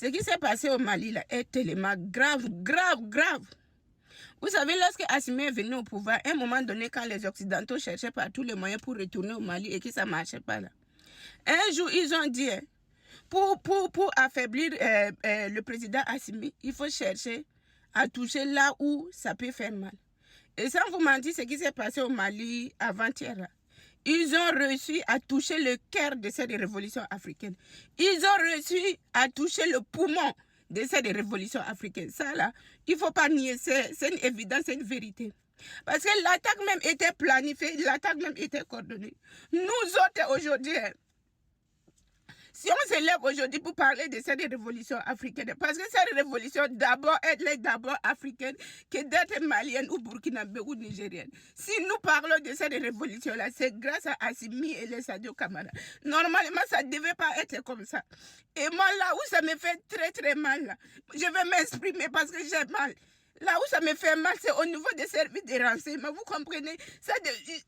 Ce qui s'est passé au Mali là, est tellement grave. Vous savez, lorsque Assimi est venu au pouvoir, à un moment donné, quand les Occidentaux cherchaient par tous les moyens pour retourner au Mali et que ça ne marchait pas là, un jour, ils ont dit, pour affaiblir le président Assimi, il faut chercher à toucher là où ça peut faire mal. Et sans vous mentir, ce qui s'est passé au Mali avant-hier là, ils ont réussi à toucher le cœur de cette révolution africaine. Ils ont réussi à toucher le poumon de cette révolution africaine. Ça là, il ne faut pas nier, c'est une évidence, c'est une vérité. Parce que l'attaque même était planifiée, l'attaque même était coordonnée. Nous autres aujourd'hui, si on se lève aujourd'hui pour parler de cette révolution africaine, parce que cette révolution d'abord, elle est d'abord africaine que d'être malienne ou burkinabé ou nigérienne. Si nous parlons de cette révolution-là, c'est grâce à Assimi et les Sadio Kamara. Normalement, ça ne devait pas être comme ça. Et moi, là où ça me fait très mal, là, je vais m'exprimer parce que j'ai mal. Là où ça me fait mal, c'est au niveau des services de renseignement. Vous comprenez?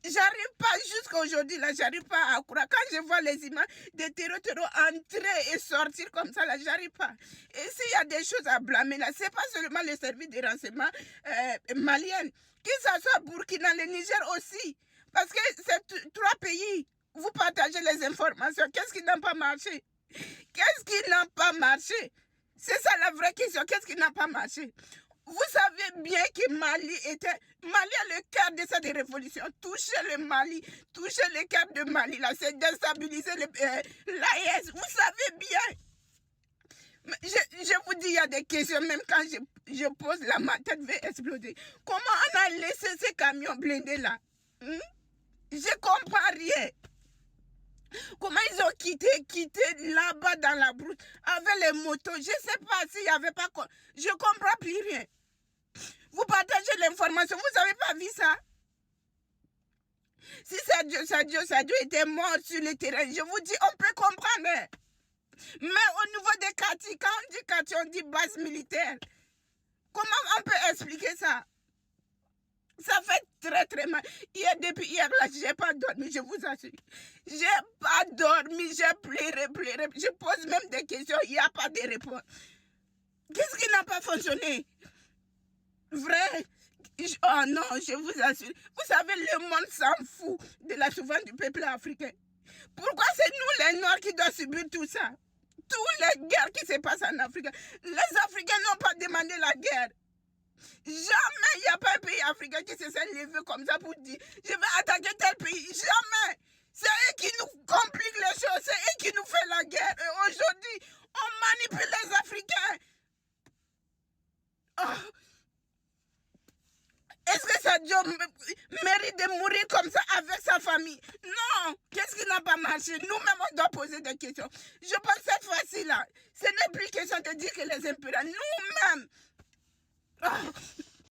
J'arrive pas jusqu'à aujourd'hui, là, j'arrive pas à croire. Quand je vois les images des terreaux entrer et sortir comme ça, là, j'arrive pas. Et s'il y a des choses à blâmer, là, c'est pas seulement les services de renseignement maliens, que ça soit Burkina, le Niger aussi. Parce que c'est 3 pays. Vous partagez les informations. Qu'est-ce qui n'a pas marché? Qu'est-ce qui n'a pas marché? C'est ça la vraie question. Qu'est-ce qui n'a pas marché? Vous savez bien que Mali a le cœur de cette révolution. Toucher le Mali, toucher le cœur de Mali, là, c'est déstabiliser l'AES. Vous savez bien. Je vous dis, il y a des questions, même quand je pose là, ma tête va exploser. Comment on a laissé ces camions blindés là? Je comprends rien. Comment ils ont quitté là-bas dans la brousse avec les motos. Je ne sais pas s'il n'y avait pas... Je ne comprends plus rien. Vous partagez l'information. Vous n'avez pas vu ça? Si Sadio était mort sur le terrain, je vous dis, on peut comprendre. Mais au niveau des quartiers, quand on dit quartier, on dit base militaire. Comment on peut expliquer ça? Ça fait très mal. Depuis hier, là, je n'ai pas dormi, je vous assure. Je n'ai pas dormi, j'ai pleuré. Je pose même des questions, il n'y a pas de réponse. Qu'est-ce qui n'a pas fonctionné? Vrai? Oh non, je vous assure. Vous savez, le monde s'en fout de la souffrance du peuple africain. Pourquoi c'est nous les Noirs qui doivent subir tout ça? Toutes les guerres qui se passent en Afrique. Les Africains n'ont pas demandé la guerre. Jamais il n'y a pas un pays africain qui se s'est levé comme ça pour dire je vais attaquer tel pays. Jamais. C'est eux qui nous compliquent les choses. C'est eux qui nous font la guerre. Et aujourd'hui, on manipule les Africains. Oh. Est-ce que Sadio mérite de mourir comme ça avec sa famille? Non. Qu'est-ce qui n'a pas marché? Nous-mêmes, on doit poser des questions. Je pense que cette fois-ci, là, ce n'est plus question de dire que les impériaux. Nous-mêmes. Oh.